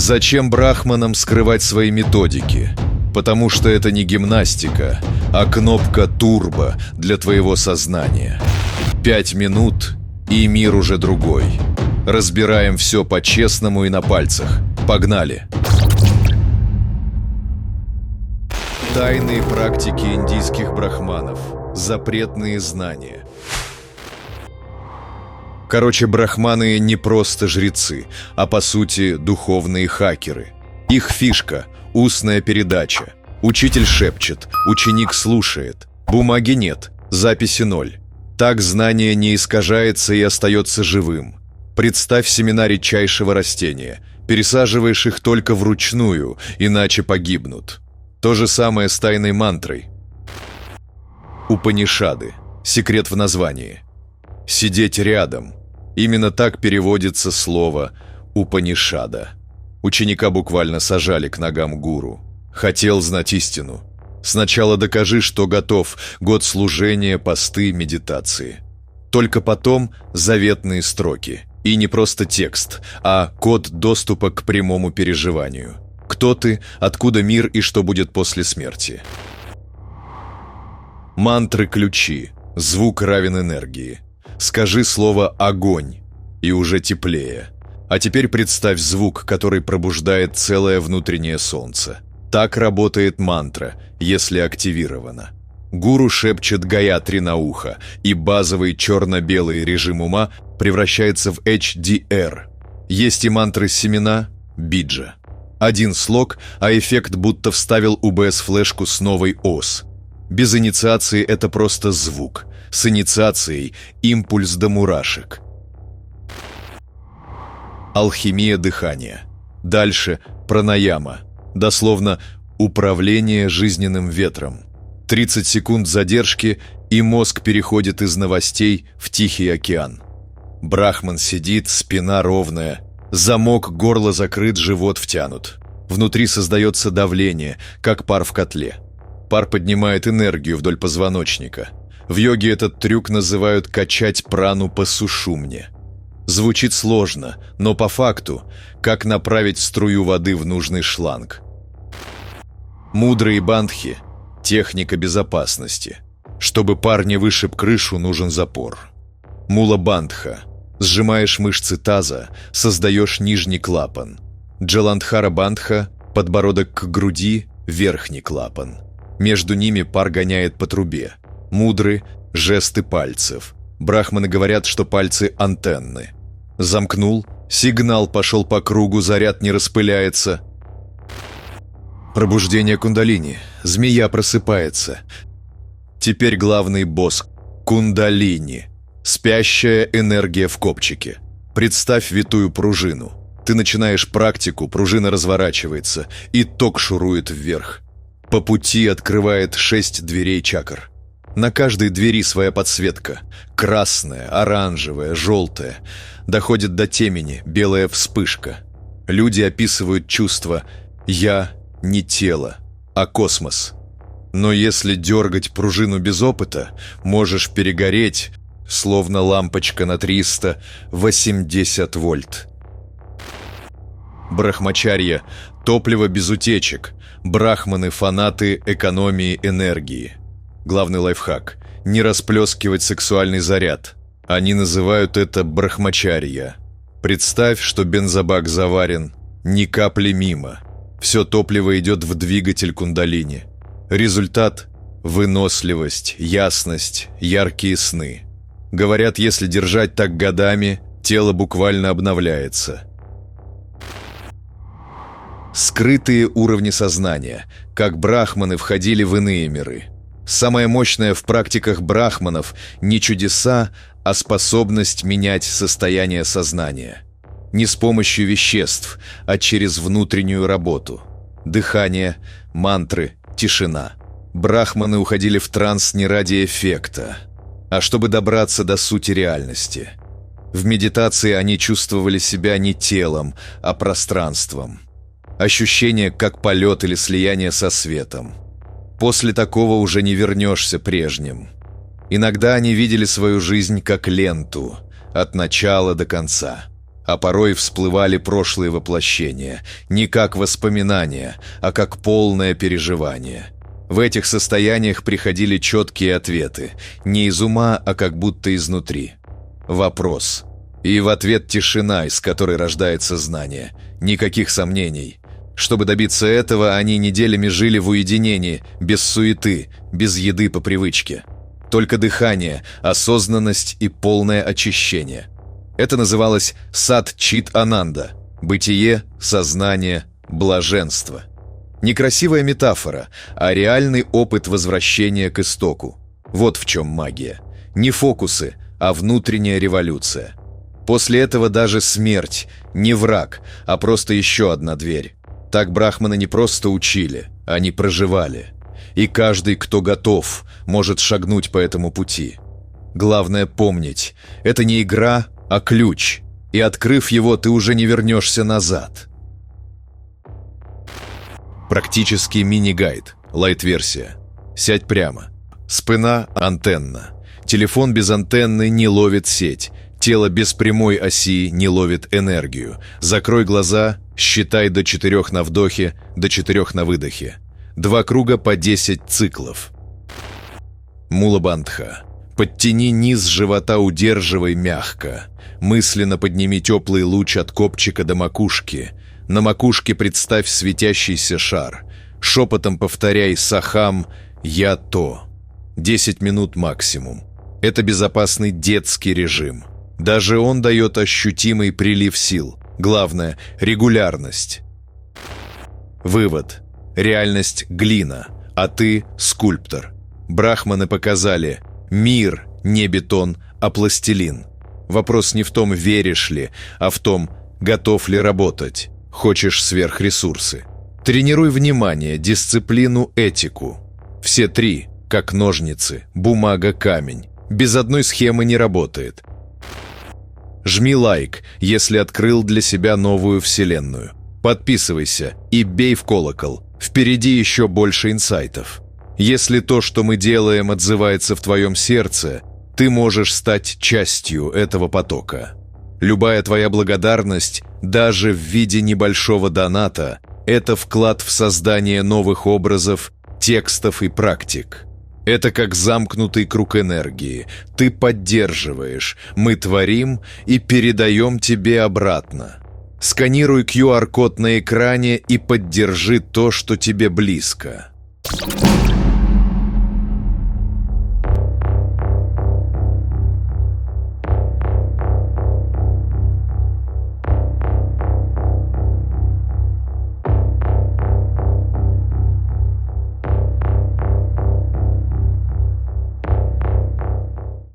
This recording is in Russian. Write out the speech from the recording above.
Зачем брахманам скрывать свои методики? Потому что это не гимнастика, а кнопка турбо для твоего сознания. 5 минут, и мир уже другой. Разбираем все по-честному и на пальцах. Погнали! Тайные практики индийских брахманов. Запретные знания. Короче, брахманы не просто жрецы, а по сути духовные хакеры. Их фишка – устная передача. Учитель шепчет, ученик слушает. Бумаги нет, записи ноль. Так знание не искажается и остается живым. Представь семена редчайшего растения. Пересаживаешь их только вручную, иначе погибнут. То же самое с тайной мантрой. Упанишады. Секрет в названии. Сидеть рядом. Именно так переводится слово «Упанишада». Ученика буквально сажали к ногам гуру. Хотел знать истину. Сначала докажи, что готов. Год служения, посты, медитации. Только потом заветные строки. И не просто текст, а код доступа к прямому переживанию. Кто ты, откуда мир и что будет после смерти. Мантры-ключи. Звук равен энергии. Скажи слово «огонь» и уже теплее. А теперь представь звук, который пробуждает целое внутреннее солнце. Так работает мантра, если активирована. Гуру шепчет гаятри на ухо, и базовый черно-белый режим ума превращается в HDR. Есть и мантры семена – биджа. Один слог, а эффект будто вставил UBS-флешку с новой ОС. Без инициации это просто звук. С инициацией – импульс до мурашек. Алхимия дыхания. Дальше – пранаяма. Дословно «управление жизненным ветром». 30 секунд задержки, и мозг переходит из новостей в Тихий океан. Брахман сидит, спина ровная. Замок, горло закрыт, живот втянут. Внутри создается давление, как пар в котле. Пар поднимает энергию вдоль позвоночника. В йоге этот трюк называют «качать прану по сушумне». Звучит сложно, но по факту, как направить струю воды в нужный шланг. Мудрые бандхи – техника безопасности. Чтобы пар не вышиб крышу, нужен запор. Мула-бандха – сжимаешь мышцы таза, создаешь нижний клапан. Джаландхара-бандха – подбородок к груди, верхний клапан. Между ними пар гоняет по трубе. Мудры – жесты пальцев. Брахманы говорят, что пальцы – антенны. Замкнул, сигнал пошел по кругу, заряд не распыляется. Пробуждение кундалини. Змея просыпается. Теперь главный босс – кундалини. Спящая энергия в копчике. Представь витую пружину. Ты начинаешь практику, пружина разворачивается, и ток шурует вверх. По пути открывает 6 дверей чакр. На каждой двери своя подсветка. Красная, оранжевая, желтая. Доходит до темени, белая вспышка. Люди описывают чувство «я» не тело, а космос. Но если дергать пружину без опыта, можешь перегореть, словно лампочка на 380 вольт. Брахмачарья – топливо без утечек. Брахманы – фанаты экономии энергии. Главный лайфхак – не расплескивать сексуальный заряд. Они называют это брахмачарья. Представь, что бензобак заварен, ни капли мимо. Все топливо идет в двигатель кундалини. Результат – выносливость, ясность, яркие сны. Говорят, если держать так годами, тело буквально обновляется. Скрытые уровни сознания, как брахманы входили в иные миры. Самое мощное в практиках брахманов не чудеса, а способность менять состояние сознания. Не с помощью веществ, а через внутреннюю работу. Дыхание, мантры, тишина. Брахманы уходили в транс не ради эффекта, а чтобы добраться до сути реальности. В медитации они чувствовали себя не телом, а пространством. Ощущение, как полет или слияние со светом. После такого уже не вернешься прежним. Иногда они видели свою жизнь как ленту, от начала до конца. а порой всплывали прошлые воплощения, не как воспоминания, а как полное переживание. В этих состояниях приходили четкие ответы, не из ума, а как будто изнутри. Вопрос. И в ответ тишина, из которой рождается знание. Никаких сомнений. Чтобы добиться этого, они неделями жили в уединении, без суеты, без еды по привычке. Только дыхание, осознанность и полное очищение. Это называлось сат-чит-ананда – бытие, сознание, блаженство. Не красивая метафора, а реальный опыт возвращения к истоку. Вот в чем магия. Не фокусы, а внутренняя революция. После этого даже смерть не враг, а просто еще одна дверь. Так брахманы не просто учили, они проживали. И каждый, кто готов, может шагнуть по этому пути. Главное помнить, это не игра, а ключ. И открыв его, ты уже не вернешься назад. Практический мини-гайд, лайт-версия. Сядь прямо. Спина – антенна. Телефон без антенны не ловит сеть. Тело без прямой оси не ловит энергию. Закрой глаза, считай до 4 на вдохе, до 4 на выдохе. 2 круга по 10 циклов. Мула-бандха. Подтяни низ живота, удерживай мягко. Мысленно подними теплый луч от копчика до макушки. На макушке представь светящийся шар. Шепотом повторяй сахам «Я то». 10 минут максимум. Это безопасный детский режим. Даже он дает ощутимый прилив сил. Главное – регулярность. Вывод. Реальность – глина, а ты – скульптор. Брахманы показали – мир не бетон, а пластилин. Вопрос не в том, веришь ли, а в том, готов ли работать. Хочешь сверхресурсы. Тренируй внимание, дисциплину, этику. Все 3, как ножницы, бумага, камень. Без одной схемы не работает. Жми лайк, если открыл для себя новую вселенную. Подписывайся и бей в колокол. Впереди еще больше инсайтов. Если то, что мы делаем, отзывается в твоем сердце, ты можешь стать частью этого потока. Любая твоя благодарность, даже в виде небольшого доната, это вклад в создание новых образов, текстов и практик. Это как замкнутый круг энергии. Ты поддерживаешь, мы творим и передаем тебе обратно. Сканируй QR-код на экране и поддержи то, что тебе близко.